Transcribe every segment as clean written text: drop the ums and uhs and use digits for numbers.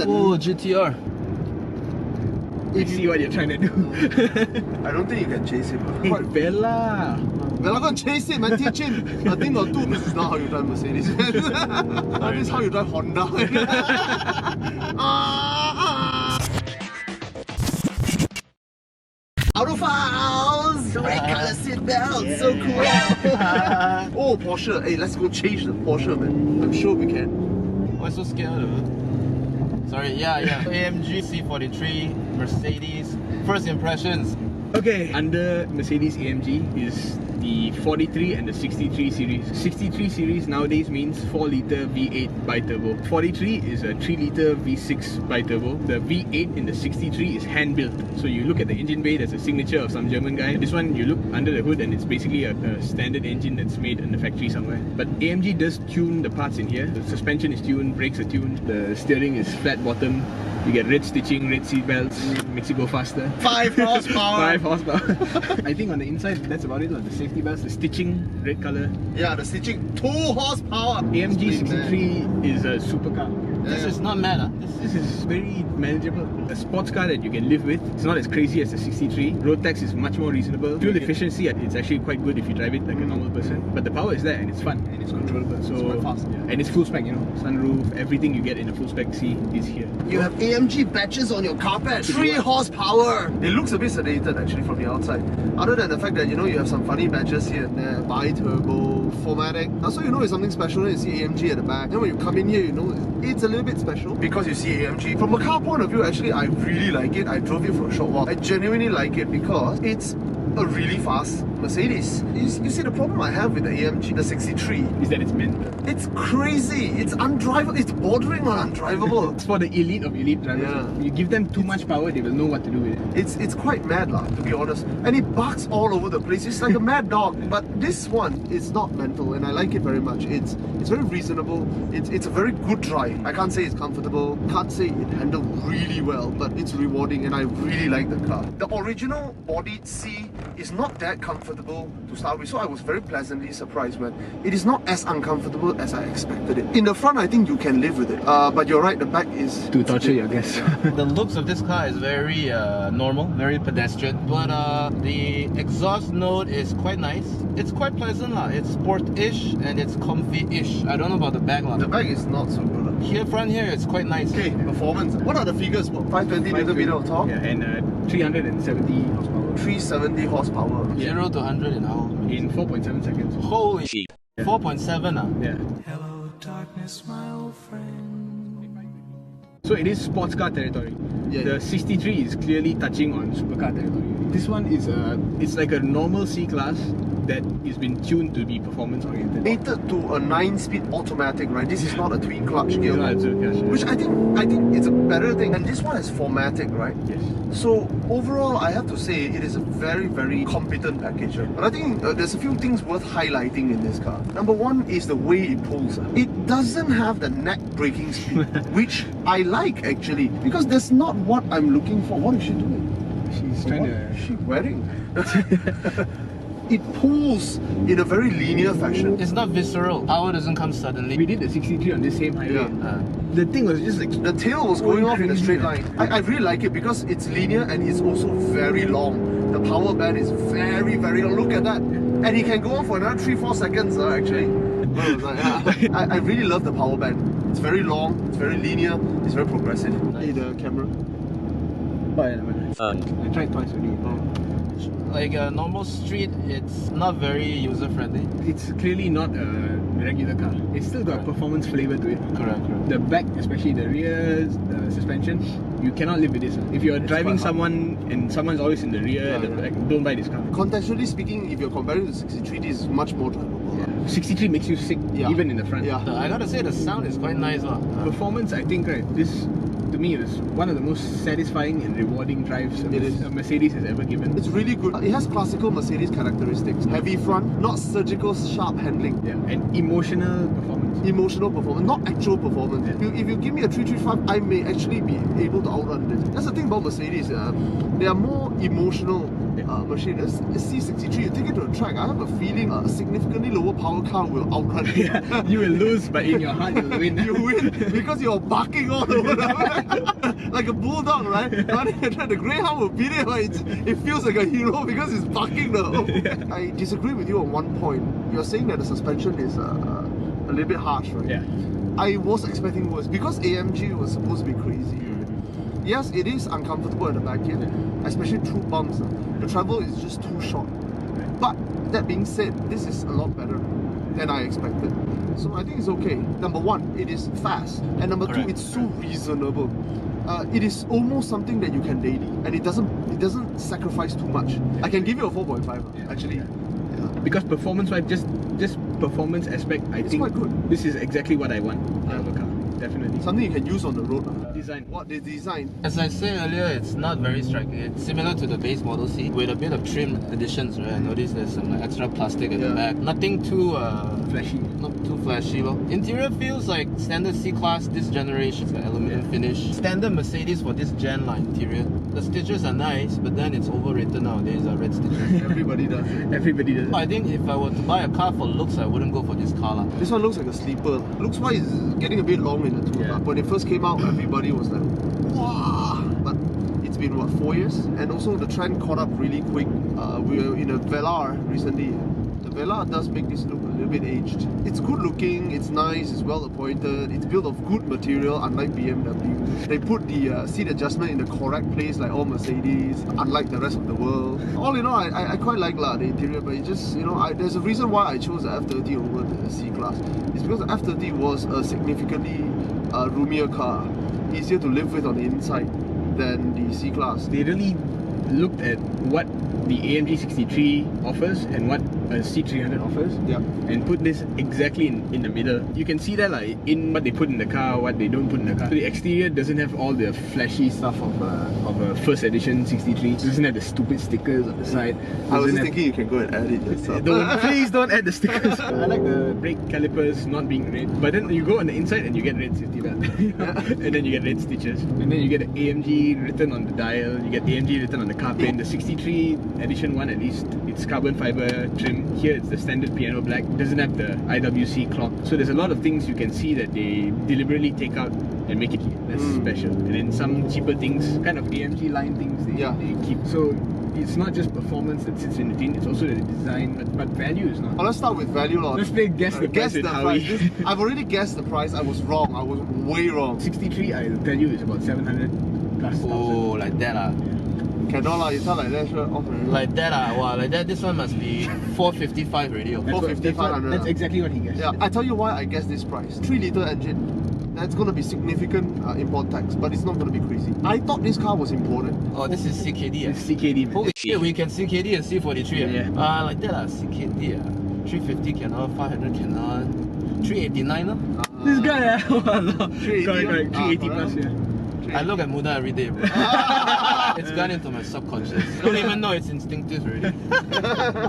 Oh, GTR. I see what you're trying to do. I don't think you can chase him. Hey, Bella! Well, I'm gonna chase him and teach him a thing or two. This is not how you drive Mercedes. This is how you drive Honda. Autophiles! Red color seatbelt, yeah. so cool! Oh, Porsche. Hey, let's go change the Porsche, man. I'm sure we can. Why so scared of it? Sorry, yeah. AMG C43, Mercedes. First impressions. Okay, under Mercedes-AMG is the 43 and the 63 series. 63 series nowadays means 4 litre V8 biturbo. 43 is a 3 litre V6 biturbo. The V8 in the 63 is hand built. So you look at the engine bay, there's a signature of some German guy. This one, you look under the hood and it's basically a standard engine that's made in the factory somewhere. But AMG does tune the parts in here. The suspension is tuned, brakes are tuned, the steering is flat bottom. You get red stitching, red seat belts, makes you go faster. 5 horsepower! 5 horsepower. I think on the inside, that's about it. The safety belts, the stitching, red color. Yeah, the stitching, 2 horsepower! AMG 63 is a supercar. This is not mad, huh? This is very manageable. A sports car that you can live with. It's not as crazy as the 63. Road tax is much more reasonable. Fuel efficiency, it's actually quite good if you drive it like a normal person. But the power is there and it's fun and it's controllable. So it's quite fast. Yeah. And it's full spec, you know, sunroof, everything you get in a full spec C is here. You have AMG badges on your carpet. 3 horsepower. It looks a bit sedated actually from the outside. Other than the fact that, you know, you have some funny badges here and there. Biturbo, 4MATIC. Also, you know it's something special when you see AMG at the back. Then when you come in here, you know it's a little bit special because you see AMG. From a car point of view, actually, I really like it. I drove it for a short while. I genuinely like it because it's a really fast Mercedes. You see, the problem I have with the AMG, the 63, Is that it's mental. it's crazy. It's undrivable. It's bordering on undrivable. It's for the elite of elite drivers. Yeah. You give them too much power, they will know what to do with it. It's quite mad lah, to be honest. And it barks all over the place. It's like a mad dog. But this one is not mental and I like it very much. It's very reasonable. It's a very good drive. I can't say it's comfortable. Can't say it handled really well, but it's rewarding and I really like the car. The original bodied C is not that comfortable to start with, so I was very pleasantly surprised when it is not as uncomfortable as I expected it. In the front, I think you can live with it. But you're right, the back is To torture your guests. The looks of this car is very normal, very pedestrian, but the exhaust note is quite nice. It's quite pleasant lah. It's sport-ish and it's comfy-ish. I don't know about the back lah. The back is not so good. Here, front here, it's quite nice. Okay, performance. What are the figures? 520 Nm of torque? Yeah, and 370 horsepower. 370 horsepower. 0 to 100 in how? In 4.7 seconds. Holy shit. 4.7 ah. Yeah. Hello, darkness, my old friend. So it is sports car territory. Yeah. The 63 is clearly touching on supercar territory. This one is it's like a normal C class that is been tuned to be performance oriented. Rated to a 9-speed automatic, right? This is not a twin clutch gear, No, it's a- yeah, sure. which I think it's a better thing. And this one is 4MATIC, right? Yes. So overall, I have to say it is a very, very competent package. But I think there's a few things worth highlighting in this car. Number one is the way it pulls. It doesn't have the neck braking speed, which I like actually, because that's not what I'm looking for. What is she doing? She's trying What to... is she wearing? It pulls in a very linear fashion. It's not visceral. Power doesn't come suddenly. We did the 63 on this same highway. Yeah. The thing was just like... The tail was going off in a straight line. I really like it because it's linear and it's also very long. The power band is very, very long. Look at that. And it can go on for another 3-4 seconds actually. I really love the power band. It's very long, it's very linear, it's very progressive. Hey, the camera. I tried twice already. Like a normal street, it's not very user-friendly. It's clearly not a regular car. It's still got performance flavour to it. Correct. The back, especially the rear, the suspension, you cannot live with this. If you're driving quite hard. someone and someone's always in the rear and the back, don't buy this car. Contextually speaking, if you're comparing to 63, this is much more drivable. 63 makes you sick, even in the front. Yeah. I gotta say the sound is quite nice lah. Performance, I think, right, this to me is one of the most satisfying and rewarding drives a Mercedes has ever given. It's really good. It has classical Mercedes characteristics. Heavy front, not surgical sharp handling. Yeah, and emotional performance. Emotional performance, not actual performance. Yeah. If you give me a 335, I may actually be able to outrun this. That's the thing about Mercedes. They are more emotional Mercedes C63, you take it to a track, I have a feeling a significantly lower power car will outrun it. Yeah, you will lose, but in your heart you will win. You win because you're barking all over like a bulldog, right? The greyhound will beat it, but it feels like a hero because it's barking though. Yeah. I disagree with you on one point. You're saying that the suspension is a little bit harsh, right? Yeah. I was expecting worse because AMG was supposed to be crazy. Yes, it is uncomfortable at the back end, especially through bumps. The travel is just too short. But that being said, this is a lot better than I expected. So I think it's okay. Number one, it is fast, and number two, it's so reasonable. It is almost something that you can daily, and it doesn't sacrifice too much. I can give you a 4.5 actually. Yeah. Because performance-wise, just performance aspect, I think quite good. This is exactly what I want out of a car. Definitely. Something you can use on the road. Design. What they design. As I said earlier, it's not very striking. It's similar to the base Model C with a bit of trim additions, right? I noticed there's some like, extra plastic at the back. Nothing too Flashy. Not too flashy. Well, interior feels like standard C-Class this generation. It's got aluminum finish. Standard Mercedes for this gen line interior. The stitches are nice, but then it's overrated nowadays, red stitches. Everybody does it. Everybody does it. I think if I were to buy a car for looks, I wouldn't go for this car. This one looks like a sleeper. Looks wise, it's getting a bit long in the tooth. Yeah. When it first came out, everybody was like, wow! But it's been what, 4 years? And also the trend caught up really quick. We were in a Velar recently. The Velar does make this look a little bit aged. It's good looking, it's nice, it's well appointed, it's built of good material, unlike BMW. They put the seat adjustment in the correct place like all Mercedes, unlike the rest of the world. All in all, I quite like the interior, but it just, there's a reason why I chose the F30 over the C-Class. It's because the F30 was a significantly roomier car, easier to live with on the inside than the C-Class. They really looked at what the AMG 63 offers and what a C300 offers, and put this exactly in the middle. You can see that like in what they put in the car, what they don't put in the car. So the exterior doesn't have all the flashy stuff of a first edition 63. It doesn't have the stupid stickers on the side. I was just thinking you can go and add it yourself. Please don't add the stickers. I like the brake calipers not being red, but then you go on the inside and you get red safety belt, and then you get red stitches, and then you get the AMG written on the dial, you get AMG written on the car pin. The 63 edition one, at least, it's carbon fiber trim. Here it's the standard piano black, doesn't have the IWC clock. So there's a lot of things you can see that they deliberately take out and make it less special. And then some cheaper things, kind of AMG line things they keep. So it's not just performance that sits in the tin, it's also the design, but value is not. Well, let's start with value. Let's play guess the price with Howie. I've already guessed the price. I was wrong. I was way wrong. 63, I'll tell you, is about 700 plus thousand. Oh, like that Cannot lah, you tell like that, sure. Like that wow, like that, this one must be 455 already. 450, 500. That's exactly what he guessed. Yeah, I tell you why I guess this price. 3-litre engine. That's going to be significant import tax, but it's not going to be crazy. I thought this car was imported. Oh, this is CKD. It's CKD. Holy shit, we can CKD and C43. Yeah. Like that CKD. 350 cannot, 500 cannot, 389 This guy, 380, correct, 380 plus, yeah. I look at Muda every day, bro. It's gone into my subconscious. I don't even know it's instinctive already.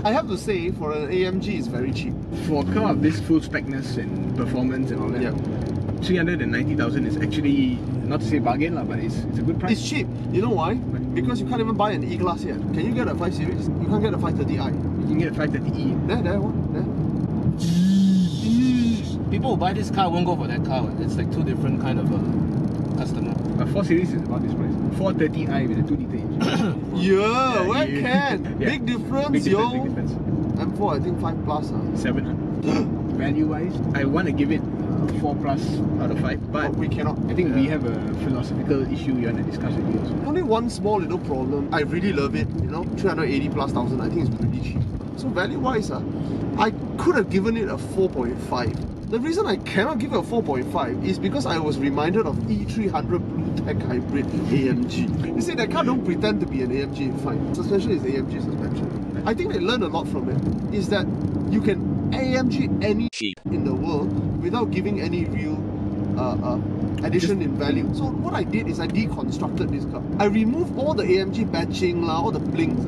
I have to say, for an AMG, it's very cheap. For a car of this full specness and performance and all that, 390,000 is actually, not to say bargain lah, but it's a good price. It's cheap. You know why? Because you can't even buy an E-Class yet. Can you get a 5 Series? You can't get a 530i. You can get a 530e. There, one, there. People who buy this car won't go for that car. It's like two different kind of customer. A 4 Series is about this price. 430i with a 2-litre engine. Yeah, where can? Yeah. Big difference, Big yo. difference. M4, I think 5 plus. 700. Value-wise, I want to give it 4 plus out of 5, but we cannot. I think we have a philosophical issue we want to discuss with you also. Only one small little problem. I really love it, 380 plus thousand. I think it's pretty cheap. So value-wise, I could have given it a 4.5. The reason I cannot give it a 4.5 is because I was reminded of E300 Blue Tech Hybrid AMG. You see, that car don't pretend to be an AMG, fine. Suspension is AMG suspension. I think they learned a lot from it, is that you can AMG any in the world without giving any real addition in value. So what I did is I deconstructed this car. I removed all the AMG badging, all the blings.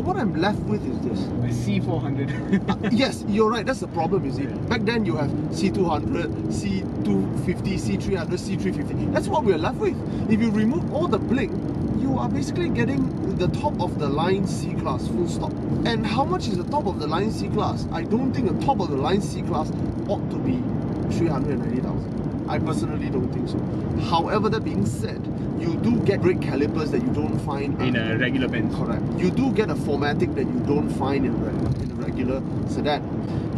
What I'm left with is this. A C400. Yes, you're right, that's the problem, you see. Back then you have C200, C250, C300, C350. That's what we're left with. If you remove all the bling, you you are basically getting the top of the line C-Class, full stop. And how much is the top of the line C-Class? I don't think the top of the line C-Class ought to be 390,000. I personally don't think so. However, that being said, you do get brake calipers that you don't find in a regular Benz. Correct. You do get a 4MATIC that you don't find in a regular sedan.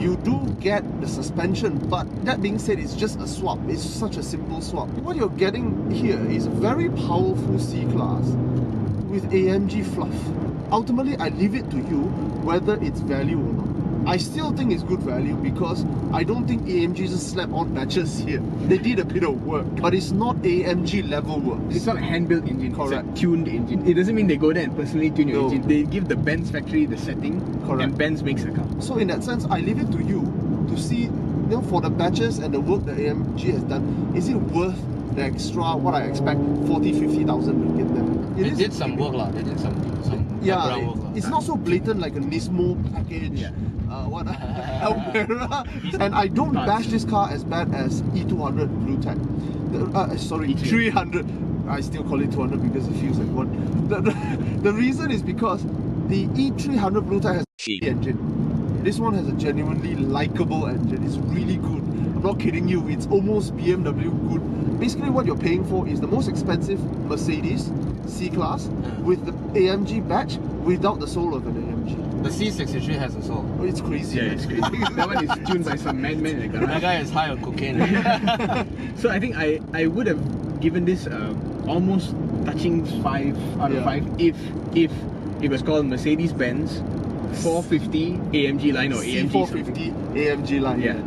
You do get the suspension, but that being said, it's just a swap. It's such a simple swap. What you're getting here is a very powerful C-Class with AMG fluff. Ultimately, I leave it to you whether it's value or not. I still think it's good value because I don't think AMG just slapped on batches here. They did a bit of work, but it's not AMG level work. It's not a hand-built engine, Correct. It's a tuned engine. It doesn't mean they go there and personally tune your No. engine. They give the Benz factory the setting, Correct. and Benz makes the car. So in that sense, I leave it to you to see, for the batches and the work that AMG has done, is it worth the extra, what I expect, 50,000 to get them? They did some work lah. They did some Yeah, background work lah. it's not so blatant like a Nismo package. Yeah. Almera. And I don't bash this car as bad as E200 Blue Tech. Sorry, E300. I still call it 200 because it feels like one. The reason is because the E300 Blue Tech has a engine. This one has a genuinely likable engine. It's really good. I'm not kidding you. It's almost BMW good. Basically, what you're paying for is the most expensive Mercedes C-Class with the AMG badge without the soul of an AMG. The C43 has a soul. Oh, it's crazy. Yeah, it's crazy. That one is tuned by some madman in the That garage. guy is high on cocaine. So I think I would have given this almost touching 5 out of 5 if it was called Mercedes-Benz 450 AMG line or AMG C450 AMG line. Yeah.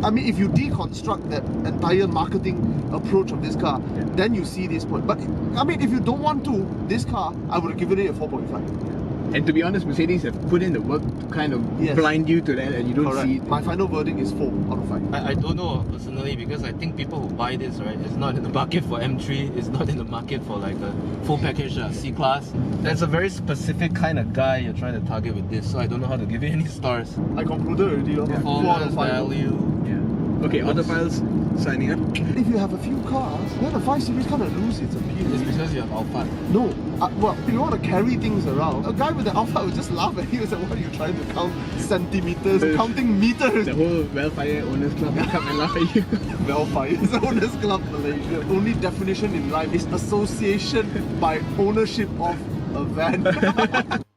I mean, if you deconstruct that entire marketing approach of this car, then you see this point. But I mean, if you don't want to, this car, I would have given it a 4.5. And to be honest, Mercedes have put in the work to kind of Yes. blind you to that, and you don't Correct. see it. My final verdict is 4 out of 5. I don't know personally because I think people who buy this, right, is not in the market for M3, it's not in the market for like a full package C-Class. There's a very specific kind of guy you're trying to target with this, so I don't know how to give it any stars. I concluded already. 4 out Performance, of 5. value. Yeah. Okay, Autophiles signing up. If you have a few cars, then the 5 Series kind of lose its appeal. It's because you have Alpha. No, well, if you want to carry things around, a guy with the Alpha would just laugh at you and say, what are you trying to count centimeters, counting meters? The whole Wellfire Owners Club will come and laugh at you. Welfare is Owners Club Malaysia. Only definition in life is association by ownership of a van.